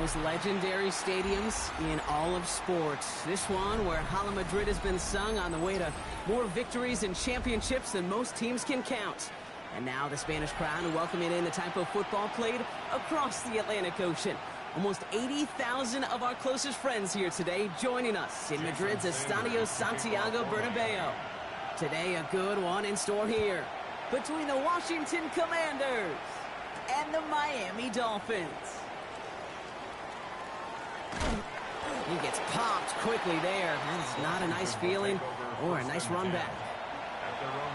most legendary stadiums in all of sports. This one where Hala Madrid has been sung on the way to more victories and championships than most teams can count. And now the Spanish crowd welcoming in the type of football played across the Atlantic Ocean. Almost 80,000 of our closest friends here today joining us in Madrid's Estadio Santiago Bernabeu. Today a good one in store here between the Washington Commanders and the Miami Dolphins. He gets popped quickly there. That's not a nice feeling or a nice run back.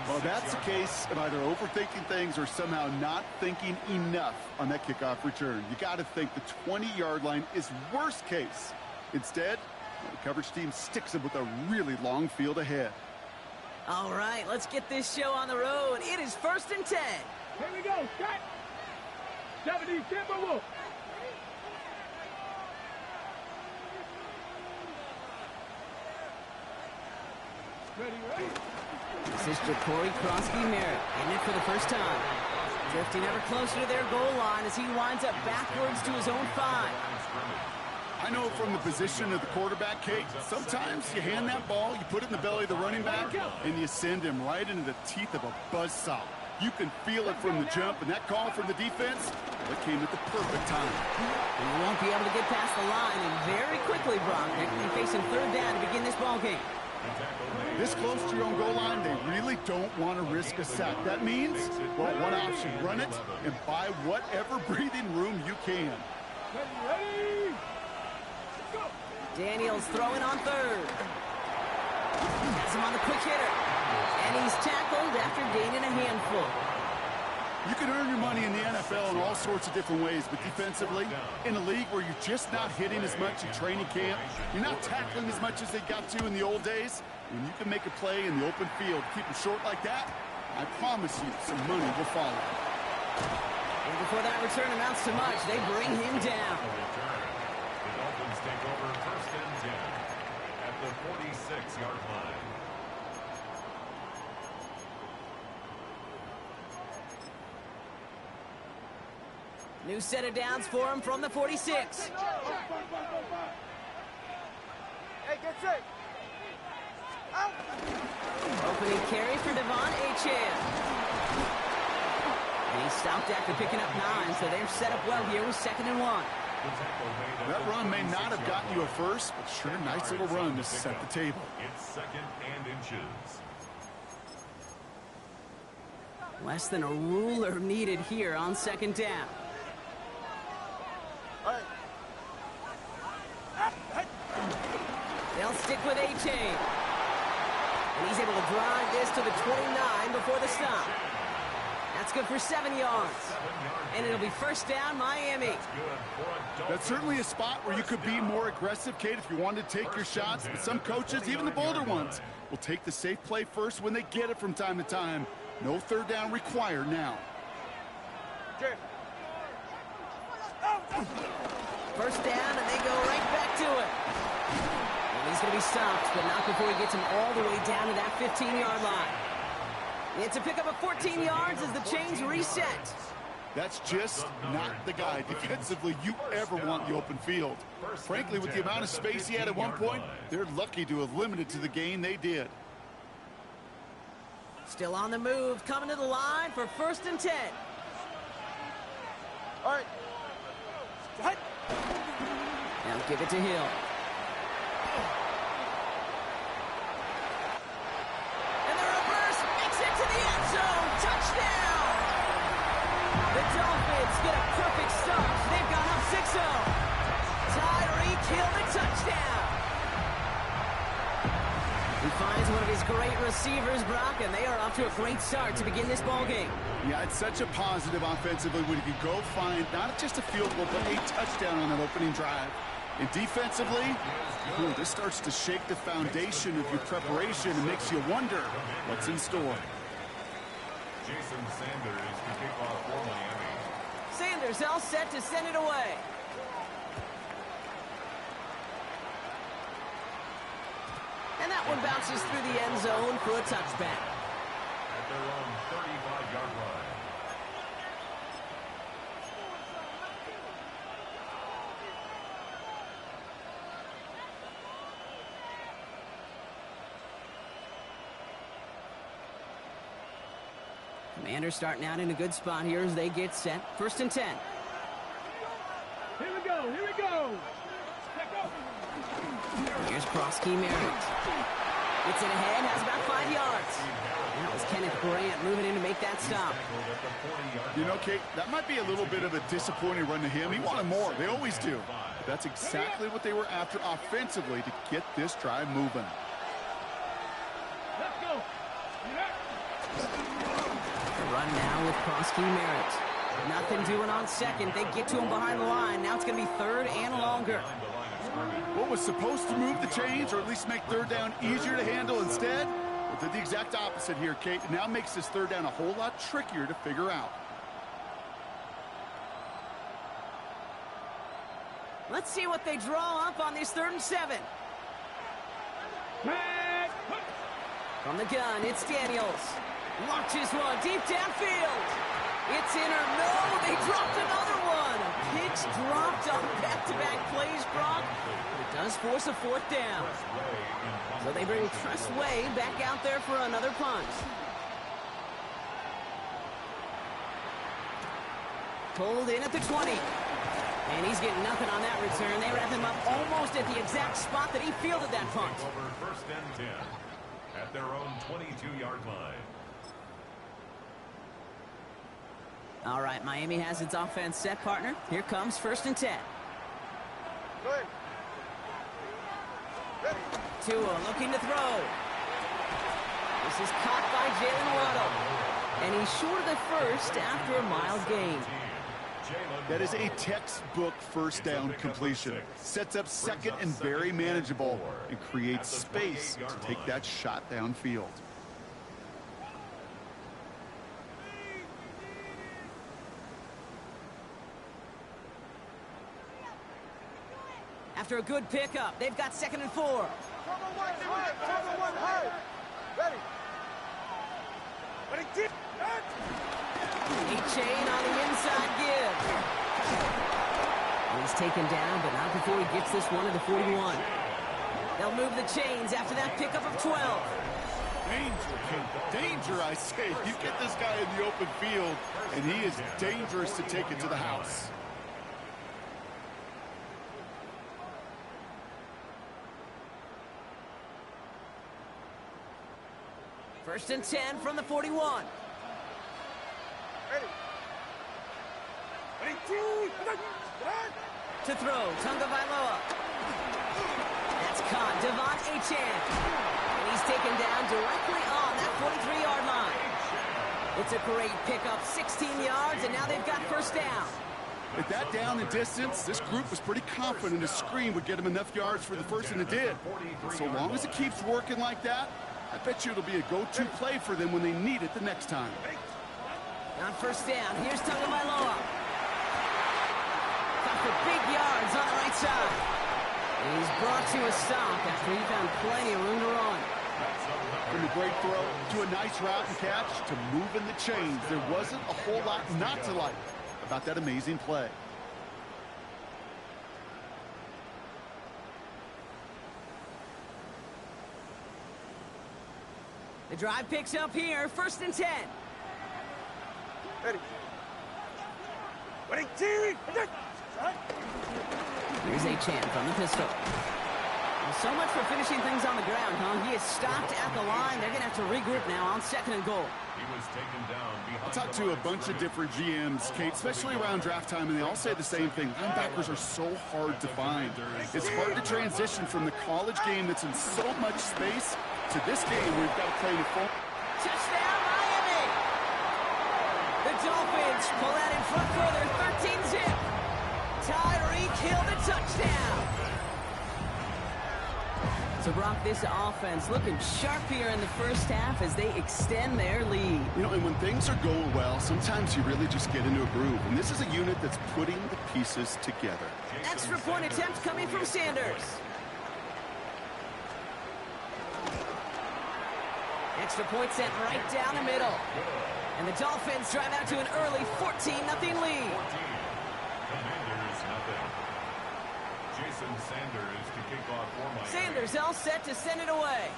Well, that's a case of either overthinking things or somehow not thinking enough on that kickoff return. You got to think the 20-yard line is worst case. Instead, the coverage team sticks him with a really long field ahead. All right, let's get this show on the road. It is 1st and 10. Here we go, Scott. 70, Timberwolf. Ready. This is Ja'Cory Krosky-Merritt in it for the first time. Drifting ever closer to their goal line as he winds up backwards to his own 5. I know from the position of the quarterback, Kate, sometimes you hand that ball, you put it in the belly of the running back, and you send him right into the teeth of a buzzsaw. You can feel it from the jump, and that call from the defense, that came at the perfect time. And you won't be able to get past the line, and very quickly, Brock, they're going to be facing 3rd down to begin this ball game. This close to your own goal line, they really don't want to risk a sack. That means, well, one option, run it and buy whatever breathing room you can. Ready. Go. Daniels throwing on 3rd. Has him on the quick hitter. And he's tackled after gaining a handful. You can earn your money in the NFL in all sorts of different ways, but defensively, in a league where you're just not hitting as much in training camp, you're not tackling as much as they got to in the old days, when you can make a play in the open field, keep them short like that, I promise you some money will follow. And before that return amounts to much, they bring him down. The Dolphins take over 1st and 10 at the 46-yard line. New set of downs for him from the 46. Hey, get set. Out. Opening carry for Devon Achane. And he stopped after picking up 9, so they're set up well here with 2nd and 1. That run may not have gotten you a first, but sure, nice little run to set the table. It's 2nd and inches. Less than a ruler needed here on 2nd down. They'll stick with Achane. And he's able to drive this to the 29 before the stop. That's good for 7 yards. And it'll be 1st down, Miami. That's certainly a spot where you could be more aggressive, Kate, if you wanted to take your shots. But some coaches, even the bolder ones, will take the safe play first when they get it from time to time. No 3rd down required now. 1st down, and they go right back to it. And he's going to be stopped, but not before he gets him all the way down to that 15-yard line. It's a pickup of 14 yards as the chains reset. That's just not the guy defensively you ever want the open field. Frankly, with the amount of space he had at one point, they're lucky to have limited to the gain they did. Still on the move, coming to the line for 1st and 10. All right. Now give it to Hill. And the reverse makes it to the end zone. Touchdown! The Dolphins get a perfect start. They've gone up 6-0. Tyreek Hill the touchdown. He finds one of his great receivers, Brock, and they are off to a great start to begin this ball game. Yeah, it's such a positive offensively when you can go find not just a field goal, but a touchdown on that opening drive. And defensively, this starts to shake the foundation of your preparation and makes you wonder what's in store. Jason Sanders to kick off for Miami. Sanders all set to send it away. And that one bounces through the end zone for a touchback. At their own 35-yard line. Commanders starting out in a good spot here as they get set. 1st and 10. Here we go. Here we go. Let's go. Here's Krosky Merritt. Gets it ahead, has about 5 yards. That was Kenneth Grant moving in to make that stop. You know, Kate, that might be a little bit of a disappointing run to him. He wanted more. They always do. But that's exactly what they were after offensively to get this drive moving. Let's go. The run now with Krosky Merritt. Nothing doing on 2nd. They get to him behind the line. Now it's going to be 3rd and longer. What was supposed to move the chains, or at least make 3rd down easier to handle instead? Well, did the exact opposite here, Kate. It now makes this 3rd down a whole lot trickier to figure out. Let's see what they draw up on this 3rd and 7. From the gun, it's Daniels. Launches one deep downfield. It's in or no, they dropped another one. Picks dropped on back-to-back plays, Brock. It does force a 4th down. So they bring Tress Way back out there for another punt. Pulled in at the 20. And he's getting nothing on that return. They wrap him up almost at the exact spot that he fielded that punt. Over 1st and 10 at their own 22-yard line. All right, Miami has its offense set, partner. Here comes 1st and 10. Tua looking to throw. This is caught by Jalen Waddle. And he's short of the 1st after a mild gain. That is a textbook 1st down completion. Sets up 2nd and very manageable and creates space to take that shot downfield. After a good pickup, they've got 2nd and 4. A-Chain on the inside give. He's taken down, but not before he gets this one to the 41. They'll move the chains after that pickup of 12. Danger, Kate. Danger, I say. You get this guy in the open field, and he is dangerous to take it to the house. First and 10 from the 41. To throw, Tunga Vailoa. That's caught, Devon Achane. And he's taken down directly on that 43-yard line. It's a great pickup, 16 yards, and now they've got 1st down. With that down and distance, this group was pretty confident a screen would get him enough yards for the 1st, and it did. And so long as it keeps working like that, I bet you it'll be a go-to play for them when they need it the next time. On 1st down, here's Tunga Vailoa. Got for big yards on the right side. And he's brought to a stop after he found plenty of room to run. From a great throw to a nice route and catch to moving the chains, there wasn't a whole lot not to like about that amazing play. The drive picks up here, 1st and 10. Here's Achane from the pistol. Well, so much for finishing things on the ground, huh? He is stopped at the line. They're going to have to regroup now on 2nd and goal. He was taken down behind. I talked to a bunch of different GMs, Kate, especially around draft time, and they all say the same thing. Linebackers are so hard to find. It's hard to transition from the college game that's in so much space to this game where you've got to play in the full. Touchdown, Miami! The Dolphins pull out in front for their 13-zip. Tyreek Hill the touchdown. So, Brock, this offense looking sharp here in the 1st half as they extend their lead. You know, and when things are going well, sometimes you really just get into a groove. And this is a unit that's putting the pieces together. Extra point attempt coming from Sanders. Extra point sent right down the middle. And the Dolphins drive out to an early 14-0 lead. Jason Sanders to kick off for Miami. Sanders all set to send it away.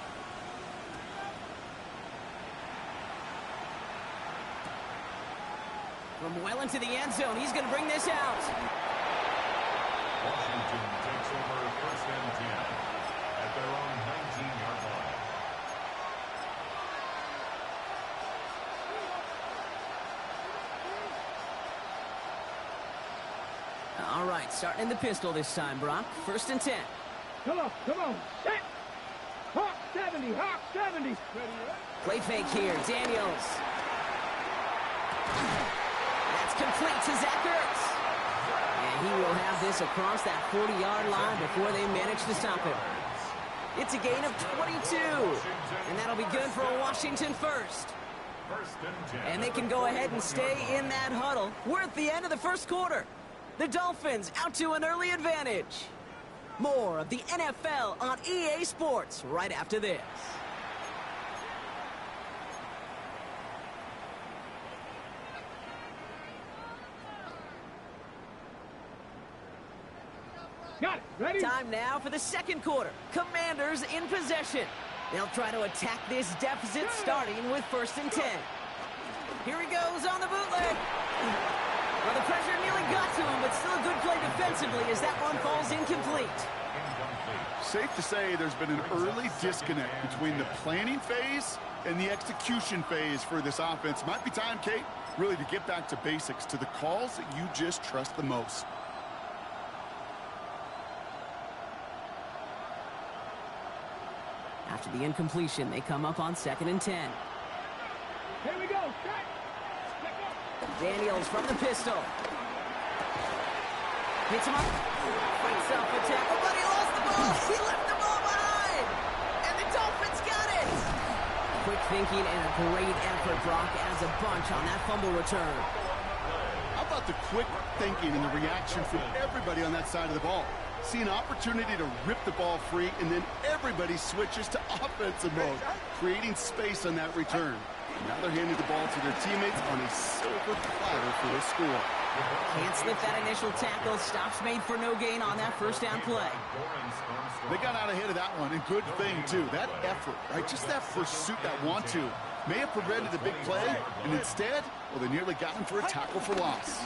From well into the end zone, he's going to bring this out. Washington takes over first and 10 at their own 19-yard line. All right, starting in the pistol this time, Brock. First and 10. Come on, set. Hawk 70, Hawk 70. Play fake here, Daniels. That's complete to Zach Ertz. And he will have this across that 40-yard line before they manage to stop him. It's a gain of 22. And that'll be good for a Washington first. And they can go ahead and stay in that huddle. We're at the end of the first quarter. The Dolphins out to an early advantage. More of the NFL on EA Sports right after this. Got it. Ready? Time now for the second quarter. Commanders in possession. They'll try to attack this deficit starting with first and 10. Here he goes on the bootleg. Well, the pressure nearly got to him, but still a good play defensively as that one falls incomplete. Safe to say there's been an early disconnect between the planning phase and the execution phase for this offense. Might be time, Kate, really to get back to basics, to the calls that you just trust the most. After the incompletion, they come up on second and 10. Here we go. Set. Daniels from the pistol. Hits him up. Fights off a tackle, but he lost the ball. He left the ball behind. And the Dolphins got it. Quick thinking and a great effort, Brock, as a bunch on that fumble return. How about the quick thinking and the reaction from everybody on that side of the ball? See an opportunity to rip the ball free, and then everybody switches to offensive mode, creating space on that return. Now they're handing the ball to their teammates on a silver platter for a score. Can't slip that initial tackle. Stops made for no gain on that first down play. They got out ahead of that one, and good thing, too. That effort, right? Just that pursuit, that want-to, may have prevented the big play, and instead, well, they nearly got him for a tackle for loss.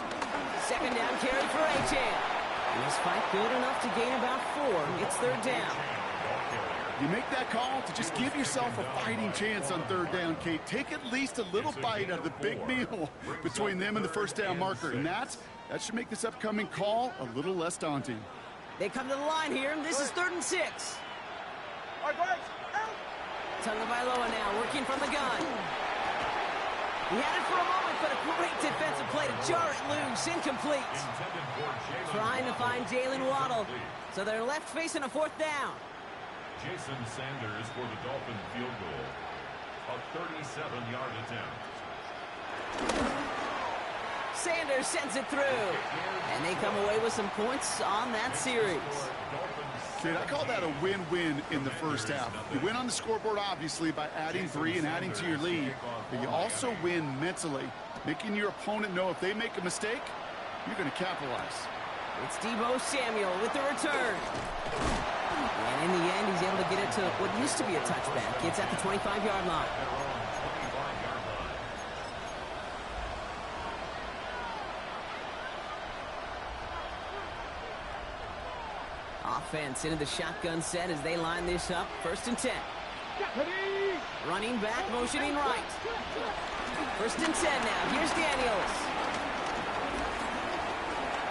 Second down carry for Achane. This fight good enough to gain about 4. It's third down. You make that call to just give yourself a fighting chance on third down, Kate. Take at least a little bite out of the big meal between them and the first down marker. And that should make this upcoming call a little less daunting. They come to the line here. This is third and 6. Tagovailoa now working from the gun. He had it for a moment, but a great defensive play to jar it loose. Incomplete. Trying to find Jalen Waddle. So they're left facing a fourth down. Jason Sanders for the Dolphin field goal. A 37-yard attempt. Sanders sends it through. And they come away with some points on that series. Kid, I call that a win-win in the first half. You win on the scoreboard, obviously, by adding 3 and adding to your lead. But you also win mentally, making your opponent know if they make a mistake, you're going to capitalize. It's Deebo Samuel with the return. And in the end, he's able to get it to what used to be a touchback. It's at the 25-yard line. Offense into the shotgun set as they line this up. First and 10. Running back, motioning right. First and 10 now. Here's Daniels.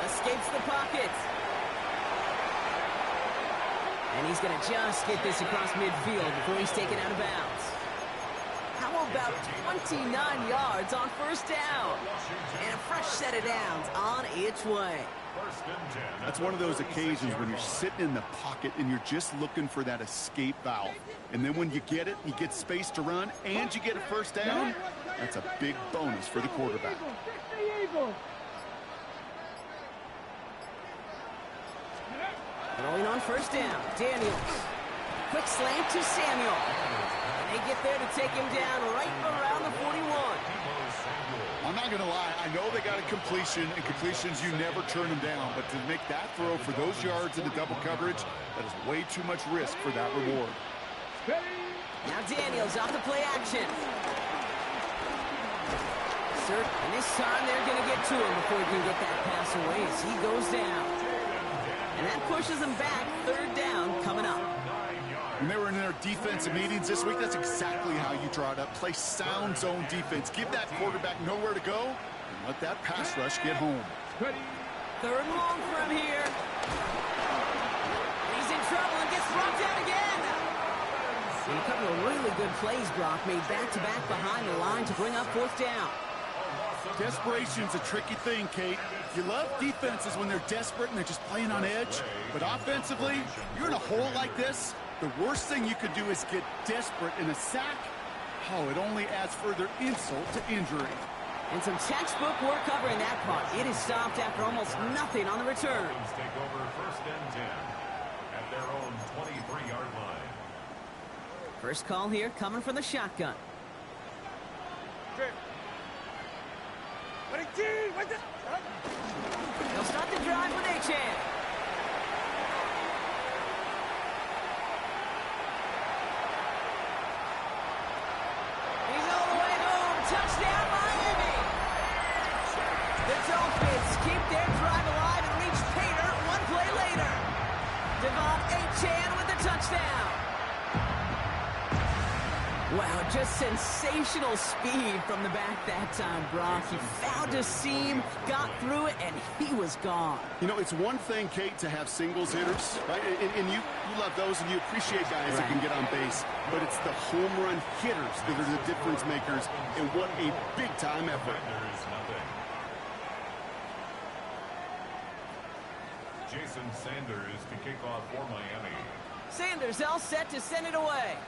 Escapes the pocket. And he's going to just get this across midfield before he's taken out of bounds. How about 29 yards on first down? And a fresh set of downs on its way. That's one of those occasions when you're sitting in the pocket and you're just looking for that escape valve. And then when you get it, you get space to run, and you get a first down, that's a big bonus for the quarterback. Throwing on first down, Daniels. Quick slant to Samuel. And they get there to take him down right around the 41. I'm not going to lie, I know they got a completion, and completions, you never turn them down. But to make that throw for those yards in the double coverage, that is way too much risk for that reward. Now Daniels off the play action. And this time they're going to get to him before he can get that pass away as he goes down. And that pushes them back. Third down coming up. When they were in their defensive meetings this week, that's exactly how you draw it up. Play sound zone defense. Give that quarterback nowhere to go and let that pass rush get home. Ready. Third and long for him here. He's in trouble and gets brought down again. And a couple of really good plays, Brock, made back-to-back behind the line to bring up fourth down. Desperation's a tricky thing, Kate. You love defenses when they're desperate and they're just playing on edge. But offensively, you're in a hole like this, the worst thing you could do is get desperate in a sack. Oh, it only adds further insult to injury. And some textbook work covering that part. It is stopped after almost nothing on the return. Take over first and 10 at their own 23-yard line. First call here coming from the shotgun. They'll start the drive with H.A. He's all the way home. Touchdown, Miami. The Dolphins keep their drive alive and reach Pater one play later. Devon Achane with the touchdown. Wow, just sensational speed from the back that time, Brock. He found a seam, got through it, and he was gone. You know, it's one thing, Kate, to have singles hitters, right? And you love those and you appreciate guys that can get on base. But it's the home run hitters that are the difference makers, and what a big-time effort. Jason Sanders to kick off for Miami. Sanders all set to send it away.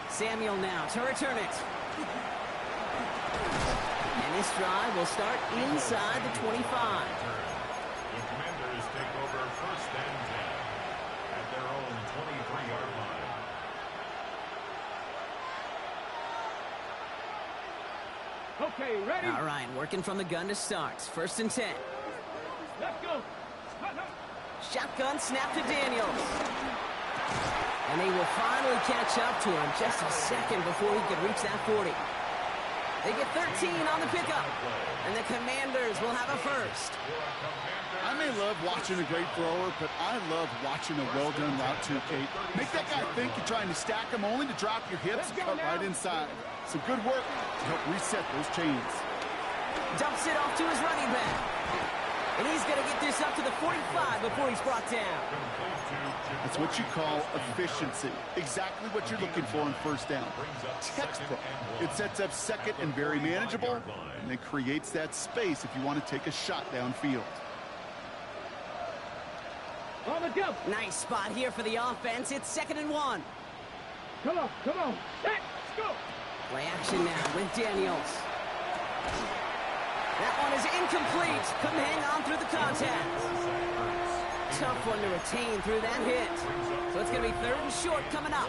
Samuel now to return it. And this drive will start inside the 25. The Commanders take over first and 10 at their own 23-yard line. Okay, ready? All right, working from the gun to start. First and 10. Let's go. Shotgun snap to Daniels. And they will finally catch up to him just a second before he could reach that 40. They get 13 on the pickup. And the Commanders will have a first. I may love watching a great thrower, but I love watching a well-done route too, Kate. Make that guy think you're trying to stack him only to drop your hips and cut right inside. Some good work to help reset those chains. Dumps it off to his running back. And he's going to get this up to the 45 before he's brought down. That's what you call efficiency. Exactly what you're looking for in first down. Textbook. It sets up second and very manageable, and then creates that space if you want to take a shot downfield. On the jump. Nice spot here for the offense. It's 2nd and 1. Come on. Set. Let's go. Play action now with Daniels. That one is incomplete. Couldn't hang on through the contact. Tough one to retain through that hit. So it's going to be 3rd and short coming up.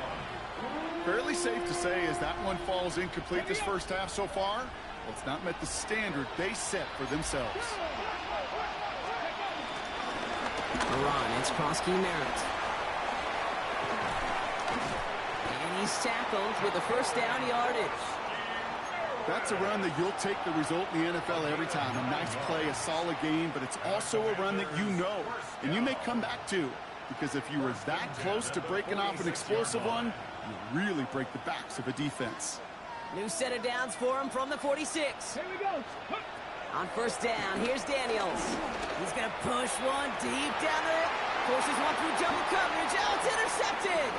Fairly safe to say as that one falls incomplete this first half so far, well, it's not met the standard they set for themselves. Run, it's Prosky Merritt. And he's tackled with a first down yardage. That's a run that you'll take the result in the NFL every time. A nice play, a solid game, but it's also a run that you know, and you may come back to. Because if you were that close to breaking off an explosive one, you really break the backs of a defense. New set of downs for him from the 46. Here we go. On first down, here's Daniels. He's going to push one deep down there. Forces one through double coverage. Oh, it's intercepted.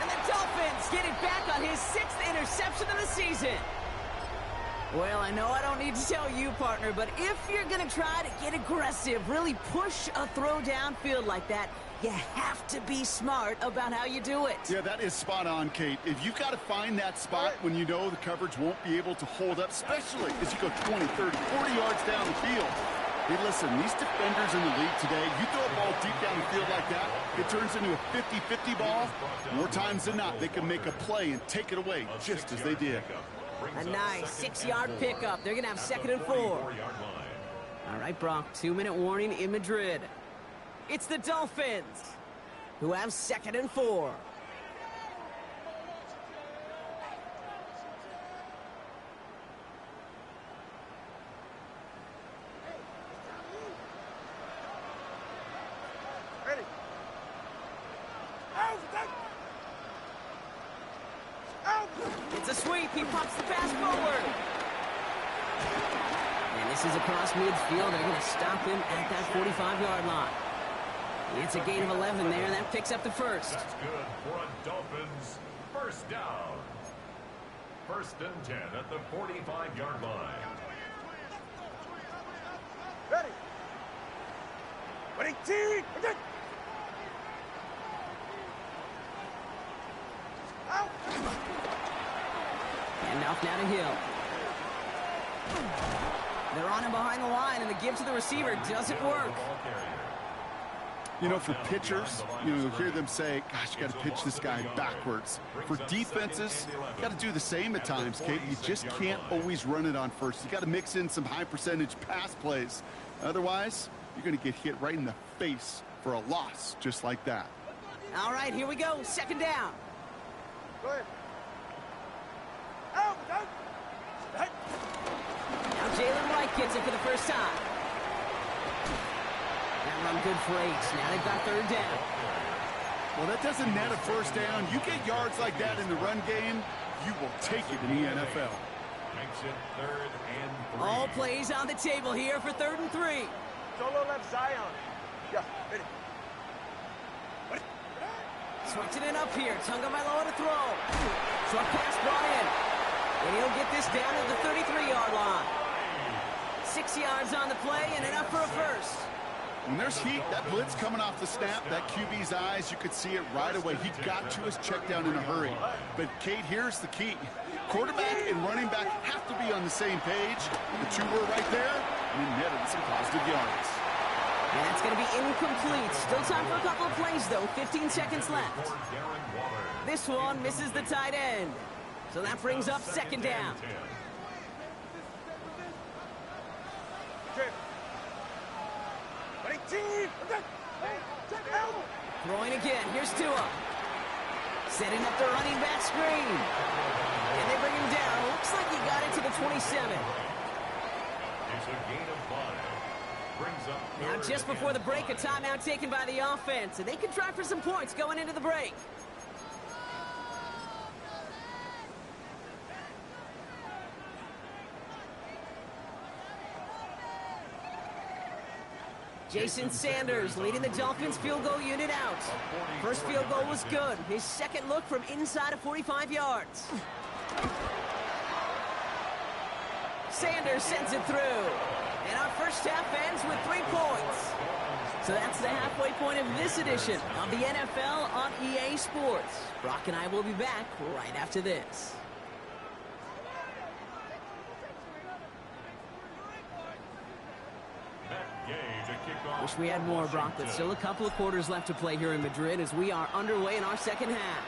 And the Dolphins get it back on his 6th interception of the season. Well, I know I don't need to tell you, partner, but if you're going to try to get aggressive, really push a throw downfield like that, you have to be smart about how you do it. Yeah, that is spot on, Kate. If you've got to find that spot when you know the coverage won't be able to hold up, especially as you go 20, 30, 40 yards down the field. Hey, listen, these defenders in the league today, you throw a ball deep down the field like that, it turns into a 50-50 ball. More times than not, they can make a play and take it away just as they did. A nice 6-yard pickup. They're going to have 2nd and 4. All right, Brock, 2-minute warning in Madrid. It's the Dolphins who have 2nd and 4. It's a sweep. He pops the pass forward. And this is across midfield. They're going to stop him at that 45-yard line. It's a gain of 11 there. That picks up the first. That's good for a Dolphins first down. First and 10 at the 45-yard line. Ready. Ready, team. Out. And off now to Hill. They're on him behind the line, and the give to the receiver doesn't work. You know, for pitchers, you'll hear them say, gosh, you got to pitch this guy backwards. For defenses, you got to do the same at times, Kate. You just can't always run it on first. You got to mix in some high-percentage pass plays. Otherwise, you're going to get hit right in the face for a loss just like that. All right, here we go. Second down. Go ahead. Out. Now Jalen White gets it for the first time. That run good for 8. Now they've got third down. Well, that doesn't net a first down. You get yards like that in the run game, you will take it in the NFL. Makes it 3rd and 3. All plays on the table here for 3rd and 3. Solo left Zion. Yeah, ready. Switching it up here. Tagovailoa to throw. Short pass brought in. And he'll get this down to the 33-yard line. 6 yards on the play and enough for a first. When there's heat, that blitz coming off the snap, that QB's eyes, you could see it right away. He got to his check down in a hurry. But, Kate, here's the key. Quarterback and running back have to be on the same page. The two were right there, and it netted some positive yards. And that's going to be incomplete. Still time for a couple of plays, though. 15 seconds left. This one misses the tight end. So that brings up second down. Throwing again. Here's Tua. Setting up the running back screen. And they bring him down. Looks like he got it to the 27. It's a gain of 5. Brings up Now, just before the break, a timeout taken by the offense. And they can try for some points going into the break. Jason Sanders leading the Dolphins field goal unit out. First field goal was good. His second look from inside of 45 yards. Sanders sends it through. And our first half ends with 3 points. So that's the halfway point of this edition of the NFL on EA Sports. Brock and I will be back right after this. Wish we had more, Brock, but still a couple of quarters left to play here in Madrid as we are underway in our second half.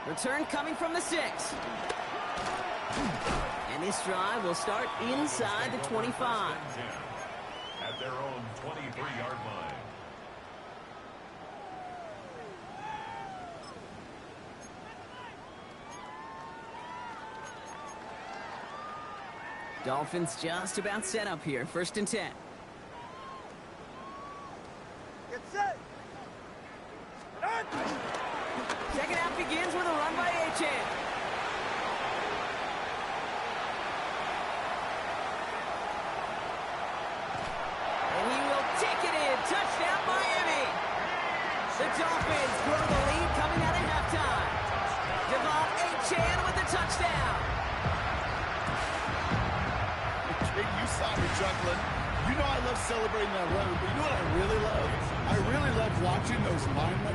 Return coming from the 6. And this drive will start inside the 25. At their own 23-yard line. Dolphins just about set up here. 1st and 10. Get set. Second half begins with a run by Achan. And he will take it in. Touchdown, Miami. The Dolphins grow the lead coming out of halftime. Devon Achan with the touchdown. You saw me chuckling. You know I love celebrating that run, but you know what I really love? I really love watching those linemen.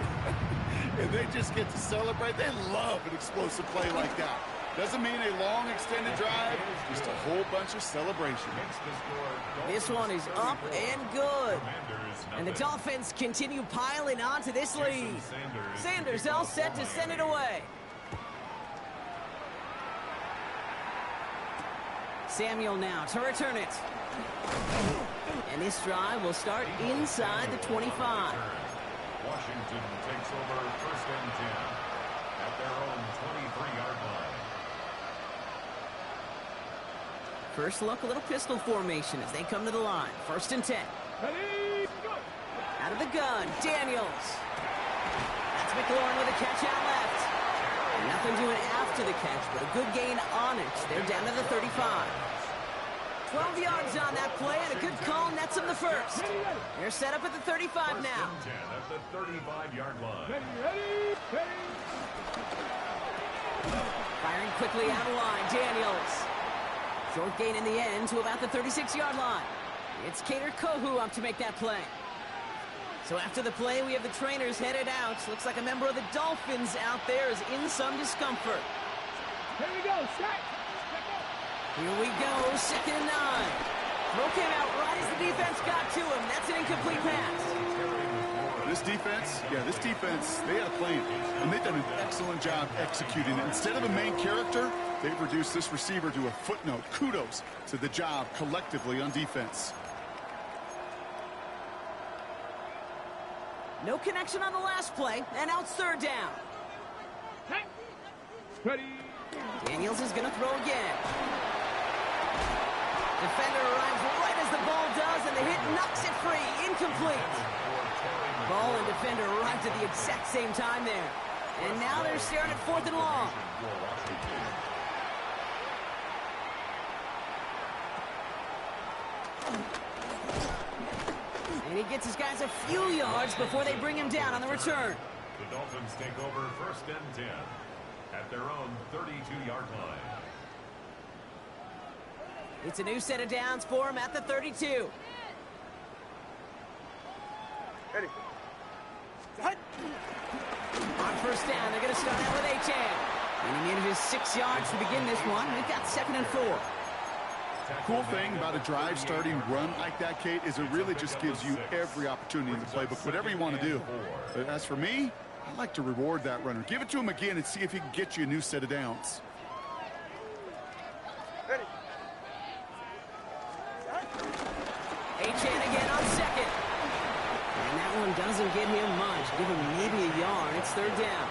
And they just get to celebrate. They love an explosive play like that. Doesn't mean a long extended drive, just a whole bunch of celebration. This one is up and good. And the Dolphins continue piling on to this lead. Sanders all set to send it away. Samuel now to return it. And this drive will start inside the 25. Washington takes over 1st and 10 at their own 23-yard line. First look, a little pistol formation as they come to the line. 1st and 10. Ready, go. Out of the gun, Daniels. That's McLaurin with a catch out left. Nothing doing after the catch, but a good gain on it. They're down to the 35. 12 yards on that play, and a good call nets them the first. They're set up at the 35 now. First and 10 at the 35-yard line. Ready. Firing quickly out of line, Daniels. Short gain in the end to about the 36-yard line. It's Kader Kohu up to make that play. So after the play, we have the trainers headed out. Looks like a member of the Dolphins out there is in some discomfort. Here we go, set. Here we go, 2nd and 9. Throw came out right as the defense got to him. That's an incomplete pass. This defense, they had a plan, and they've done an excellent job executing it. Instead of a main character, they've reduced this receiver to a footnote. Kudos to the job collectively on defense. No connection on the last play, and now it's 3rd down. Ready. Daniels is going to throw again. Defender arrives right as the ball does, and the hit knocks it free. Incomplete. Ball and defender arrived at the exact same time there. And now they're staring at 4th and long. And he gets his guys a few yards before they bring him down on the return. The Dolphins take over 1st and 10 at their own 32-yard line. It's a new set of downs for him at the 32. Ready. On 1st down, they're going to start out with Achane. And he manages 6 yards to begin this one. We've got 2nd and 4. Cool thing about a drive starting run like that, Kate, is it really just gives you every opportunity in the playbook, whatever you want to do. But as for me, I like to reward that runner. Give it to him again and see if he can get you a new set of downs. Ready. Achane again on 2nd. And that one doesn't get him much. Give him maybe a yard. It's 3rd down.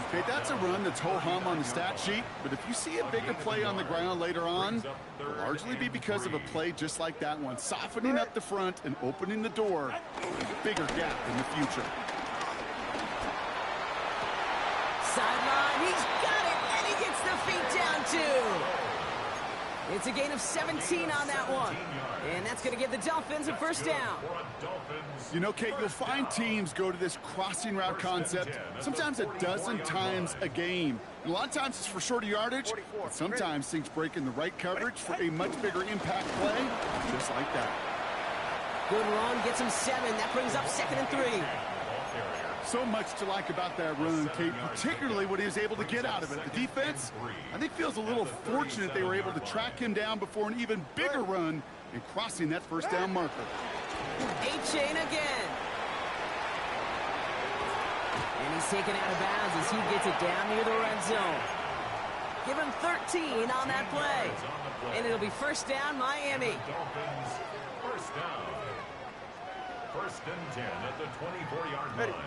Okay, that's a run that's ho-hum on the stat sheet, but if you see a bigger play on the ground later on, it'll largely be because of a play just like that one, softening up the front and opening the door for a bigger gap in the future. Sideline, he's got it, and he gets the feet down too. It's a gain of 17 on that one, and that's going to give the Dolphins a 1st down. You know, Kate, you'll find teams go to this crossing route concept sometimes a dozen times a game. And a lot of times it's for shorter yardage, but sometimes things break in the right coverage for a much bigger impact play, just like that. Good run, gets him 7. That brings up 2nd and 3. So much to like about that run, Kate, particularly what he was able to get out of it. The defense, I think, feels a little fortunate they were able to track him down before an even bigger run and crossing that 1st down marker. Achane again. And he's taken out of bounds as he gets it down near the red zone. Give him 13 on that play. And it'll be 1st down, Miami. Dolphins 1st down. 1st and 10 at the 24-yard line. Ready,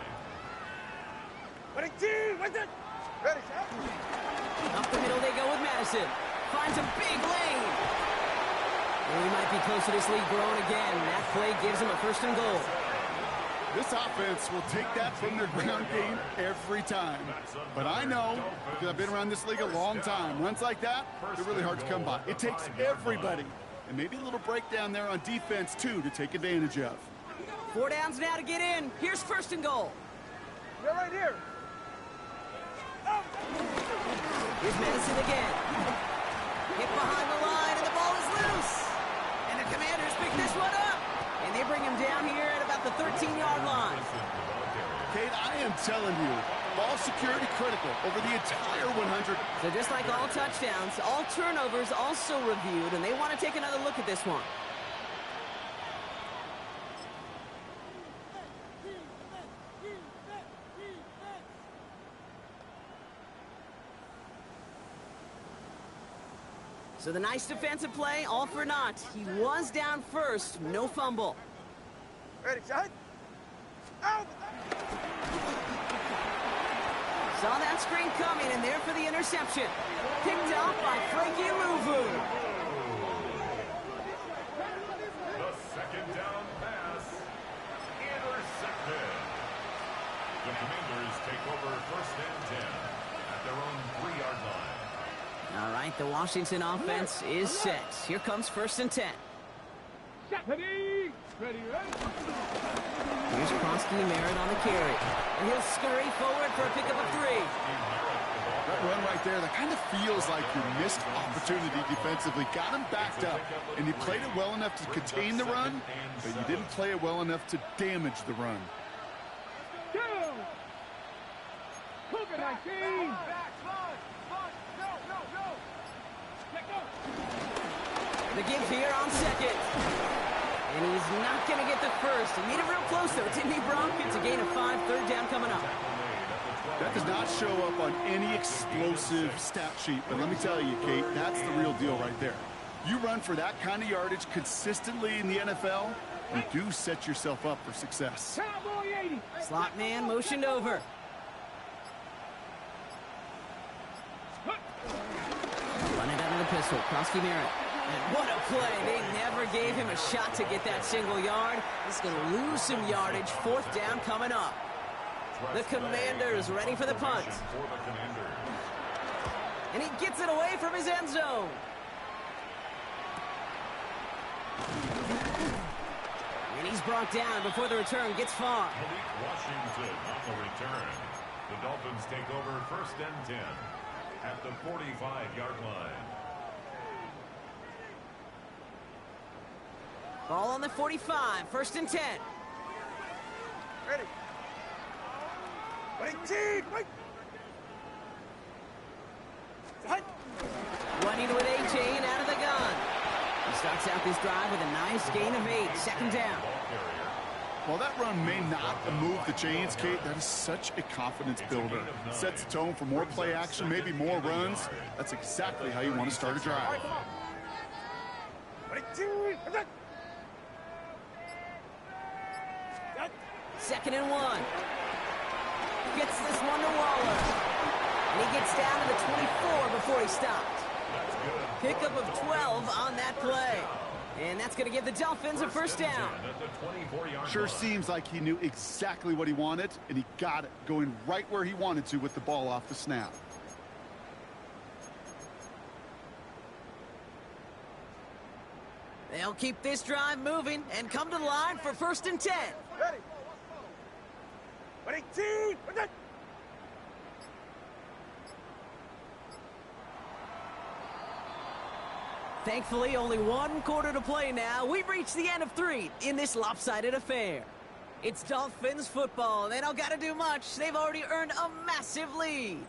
Up the middle they go with Madison. Finds a big lane. And we might be close to this lead growing again. That play gives him a 1st and goal. This offense will take that from their ground game every time. But I know, because I've been around this league a long time, runs like that, they're really hard to come by. It takes everybody. And maybe a little breakdown there on defense, too, to take advantage of. 4 downs now to get in. Here's 1st and goal. You're right here. Here's Madison again. Hit behind the line, and the ball is loose. And the Commanders pick this one up. And they bring him down here at about the 13-yard line. Kate, I am telling you, ball security critical over the entire 100. So just like all touchdowns, all turnovers also reviewed, and they want to take another look at this one. So the nice defensive play, all for naught. He was down first, no fumble. Ready, shot. Out. Saw that screen coming, and there for the interception. Picked off by Frankie Luvu. The 2nd down pass intercepted. The Commanders take over 1st and 10 at their The Washington offense is set. Here comes 1st and 10. Ready, ready, ready. Here's Kronsky Merritt on the carry. And he'll scurry forward for a pickup of 3. That run right there, that kind of feels like your missed opportunity defensively. Got him backed up, and you played it well enough to contain the run, but you didn't play it well enough to damage the run. Go! Cougar 19! The give here on 2nd. And he's not going to get the first. He made it real close, though, didn't he, Bronk? It's a gain of 5, 3rd down coming up. That does not show up on any explosive stat sheet, but let me tell you, Kate, that's the real deal right there. You run for that kind of yardage consistently in the NFL, you do set yourself up for success. Cowboy 80! Slot man motioned over. Run it out of the pistol. Kronsky Merritt. And what a play. They never gave him a shot to get that single yard. He's going to lose some yardage. 4th down coming up. The Commanders ready for the punt. And he gets it away from his end zone. And he's brought down before the return gets far. Washington on the return. The Dolphins take over 1st and 10 at the 45-yard line. Ball on the 45, 1st and 10. Ready. Wait, team! Wait! Running with A.J. and out of the gun. He starts out this drive with a nice gain of 8, 2nd down. While that run may not move the chains, Kate, that is such a confidence builder. It sets the tone for more play action, maybe more runs. That's exactly how you want to start a drive. Wait, team! 2nd and 1. Gets this one to Waller. And he gets down to the 24 before he stopped. Pickup of 12 on that play. And that's going to give the Dolphins a 1st down. Sure seems like he knew exactly what he wanted, and he got it, going right where he wanted to with the ball off the snap. They'll keep this drive moving and come to the line for 1st and 10. Ready. Ready, team! Thankfully, only 1 quarter to play now. We've reached the end of 3 in this lopsided affair. It's Dolphins football. They don't got to do much. They've already earned a massive lead.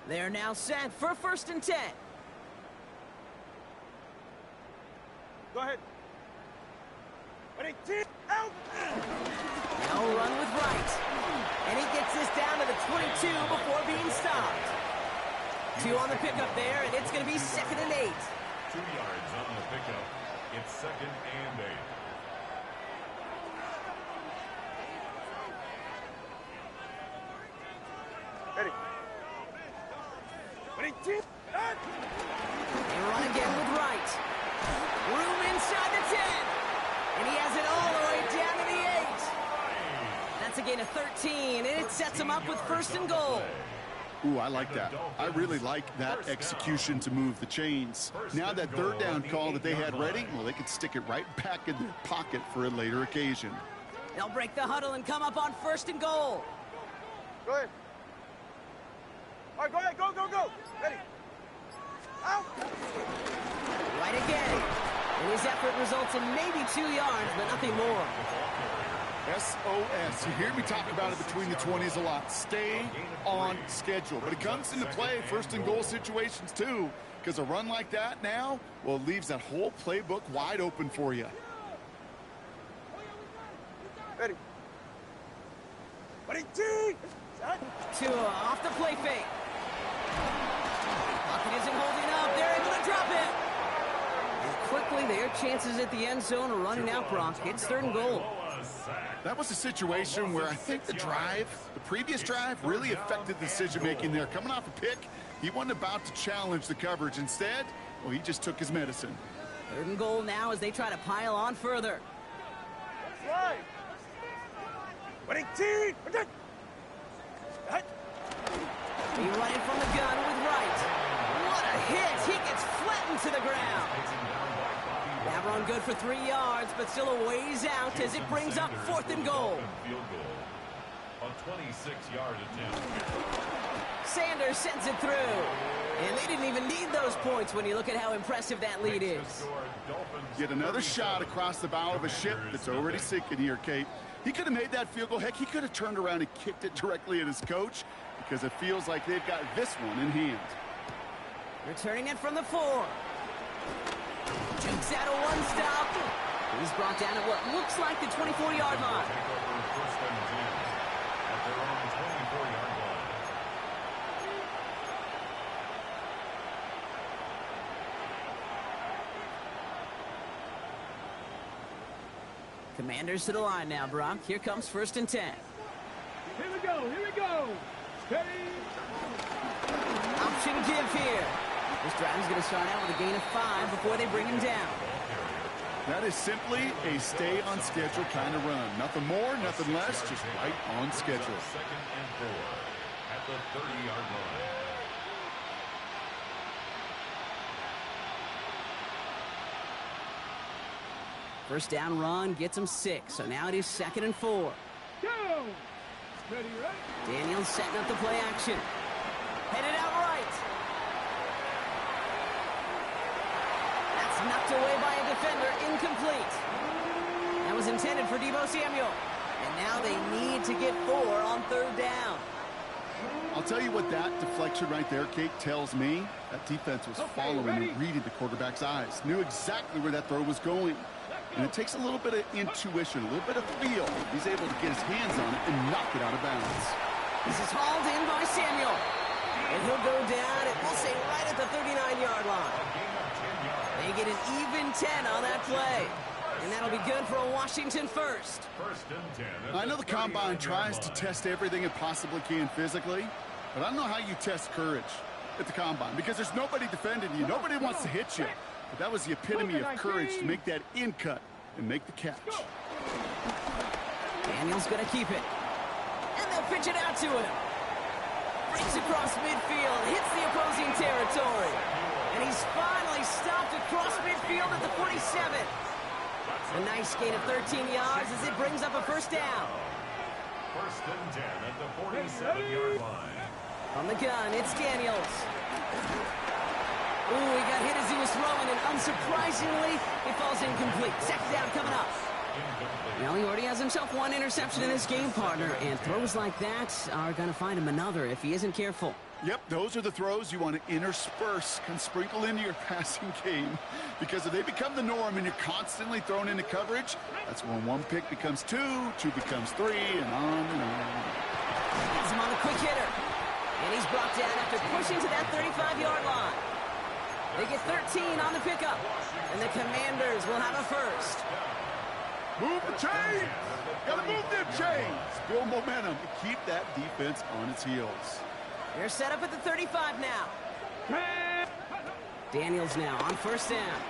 They're now set for 1st and 10. Go ahead. Ready, team! Out! Now run with right. And he gets this down to the 22 before being stopped. 2 on the pickup there, and it's going to be 2nd and 8. 2 yards on the pickup. It's 2nd and 8. Ready. Ready, team! They run again with right. Room inside the 10. And he has it all the way down to the 8. That's a gain of 13, and it sets him up with 1st and goal. Ooh, I like that. I really like that execution to move the chains. Now that 3rd down call that they had ready, well, they could stick it right back in their pocket for a later occasion. They'll break the huddle and come up on 1st and goal. Go ahead. All right, go ahead. Go, go, go. Ready. Out. Right again. And his effort results in maybe 2 yards, but nothing more. SOS. You hear me talk about it between the 20s a lot. Stay on schedule. But it comes into play 1st and goal situations too, because a run like that now, well, it leaves that whole playbook wide open for you. Ready. Ready, team! Tua off the play fake. Pocket isn't holding up. They're able to drop it. And quickly, their chances at the end zone are running out, Bronk. It's 3rd and goal. That was a situation where I think the previous drive, really affected the decision-making there. Coming off a pick, he wasn't about to challenge the coverage. Instead, well, he just took his medicine. 3rd and goal now as they try to pile on further. Right. Winning team. He running from the gun with right. What a hit. He gets flattened to the ground. That run good for 3 yards, but still a ways out as it brings up 4th and goal. A 26-yard attempt. Sanders sends it through. And they didn't even need those points when you look at how impressive that lead is. Yet another shot across the bow of a ship that's already sinking here, Kate. He could have made that field goal. Heck, he could have turned around and kicked it directly at his coach because it feels like they've got this one in hand. Returning it from the 4. Jukes out a one-stop. He's brought down at what looks like the 24-yard line. First and 10 at their own 24-yard line. Commanders to the line now, Brock. Here comes 1st and 10. Here we go, here we go. Steady. Option give here. This drive is going to start out with a gain of 5 before they bring him down. That is simply a stay on schedule kind of run. Nothing more, nothing less, just right on schedule. 2nd and 4 at the 30-yard line. First down run gets him 6, so now it is 2nd and 4. Go. Ready, right? Daniels setting up the play action. Headed out right. That's knocked away by a defender, incomplete. That was intended for Deebo Samuel. And now they need to get 4 on 3rd down. I'll tell you what that deflection right there, Kate, tells me. That defense was following and reading the quarterback's eyes. Knew exactly where that throw was going. And it takes a little bit of intuition, a little bit of feel. He's able to get his hands on it and knock it out of bounds. This is hauled in by Samuel. And he'll go down, and we'll say right at the 39-yard line. They get an even 10 on that play. And that'll be good for a Washington first. First and 10. I know the Combine tries to test everything it possibly can physically, but I don't know how you test courage at the Combine because there's nobody defending you. Nobody wants to hit you. But that was the epitome of courage to make that in cut and make the catch. Daniels going to keep it. And they'll pitch it out to him. Breaks across midfield, hits the opposing territory. And he's finally stopped across midfield at the 47. A nice gain of 13 yards as it brings up a first down. First and 10 at the 47-yard line. On the gun, it's Daniels. Ooh, he got hit as he was throwing, and unsurprisingly, it falls incomplete. Second down coming up. Well, he already has himself 1 interception in this game, partner, and throws like that are going to find him another if he isn't careful. Yep, those are the throws you want to intersperse and sprinkle into your passing game. Because if they become the norm and you're constantly thrown into coverage, that's when 1 pick becomes 2, 2 becomes 3, and on and on. Gets him on a quick hitter. And he's brought down after pushing to that 35-yard line. They get 13 on the pickup. And the Commanders will have a first. Move the chains! Gotta move them chains! Build momentum to keep that defense on its heels. They're set up at the 35 now. Daniels now on first down.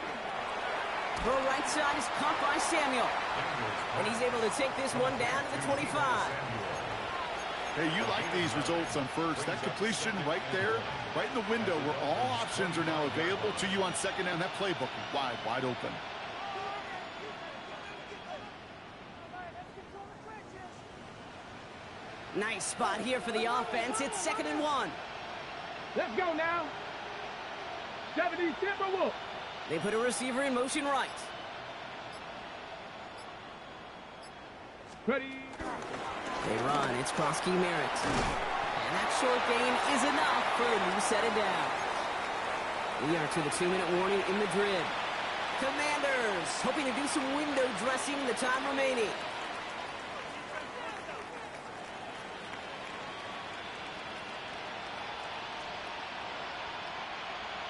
Throw right side is caught by Samuel. And he's able to take this one down to the 25. Hey, you like these results on first. That completion right there, right in the window where all options are now available to you on second down. That playbook is wide open. Nice spot here for the offense. It's 2nd and 1. Let's go now. 70 Timberwolves. They put a receiver in motion right. Ready. They run. It's Krosky Merritt. And that short gain is enough for a new set it down. We are to the 2-minute warning in Madrid. Commanders hoping to do some window dressing in the time remaining.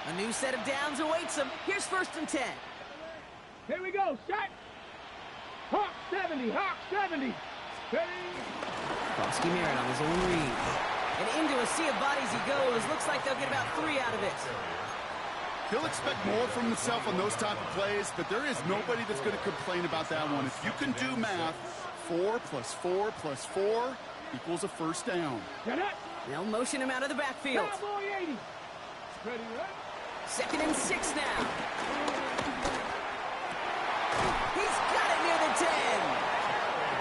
A new set of downs awaits them. Here's 1st and 10. Here we go. Shot. Hawk 70. Hawk 70. Ready. Krosky Merritt on his own read. And into a sea of bodies he goes. Looks like they'll get about 3 out of it. He'll expect more from himself on those type of plays, but there is nobody that's going to complain about that one. If you can do math, 4 plus 4 plus 4 equals a first down. They'll motion him out of the backfield. Cowboy 80. Ready, right? 2nd and 6 now. He's got it near the 10.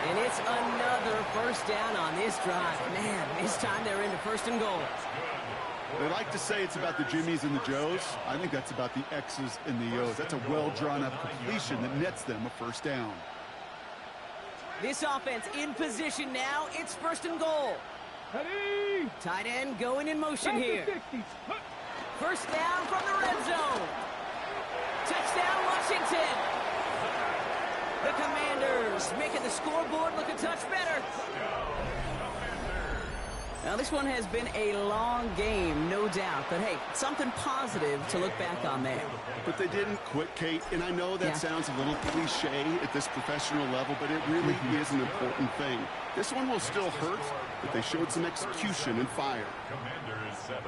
And it's another first down on this drive. Man, this time they're into 1st and goal. They like to say it's about the Jimmies and the Joes. I think that's about the X's and the O's. That's a well-drawn-up completion that nets them a first down. This offense in position now. It's 1st and goal. Ready. Tight end going in motion Back to here. 60. First down from the red zone. Touchdown, Washington. The Commanders making the scoreboard look a touch better. Now, this one has been a long game, no doubt. But, hey, something positive to look back on there. But they didn't quit, Kate. And I know that sounds a little cliche at this professional level, but it really is an important thing. This one will still hurt, but they showed some execution and fire. Commanders 7.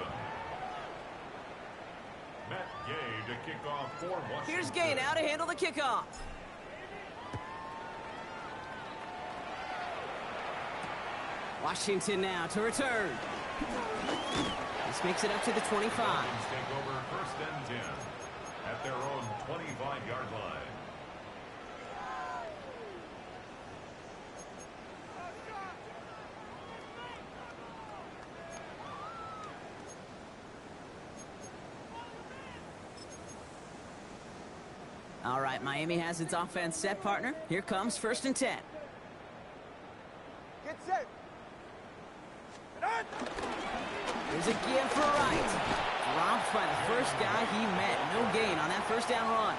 Matt Gay to kick off for Washington. Here's Gay now to handle the kickoff. Washington now to return. This makes it up to the 25. Dolphins take over 1st and 10 at their own 25-yard line. All right, Miami has its offense set, partner. Here comes 1st and 10. Get set. There's a give for Wright. Dropped by the first guy he met. No gain on that first down run.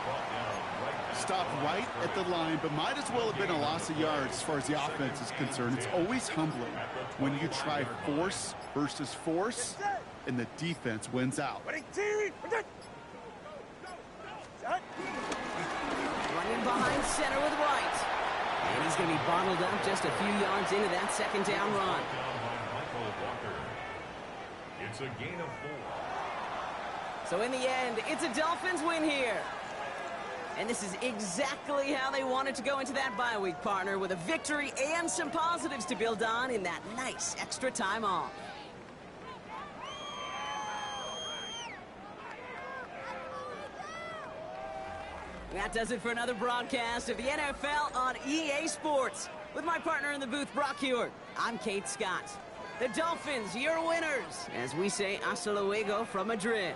Stopped right at the line, but might as well have been a loss of yards as far as the offense is concerned. It's always humbling when you try force versus force, and the defense wins out. Ready, team. Set. Running behind center with Wright. And he's going to be bottled up just a few yards into that 2nd down run. It's a gain of 4. So in the end, it's a Dolphins win here. And this is exactly how they wanted to go into that bye week, partner, with a victory and some positives to build on in that nice extra time off. That does it for another broadcast of the NFL on EA Sports. With my partner in the booth, Brock Hewitt, I'm Kate Scott. The Dolphins, your winners, as we say hasta luego from Madrid.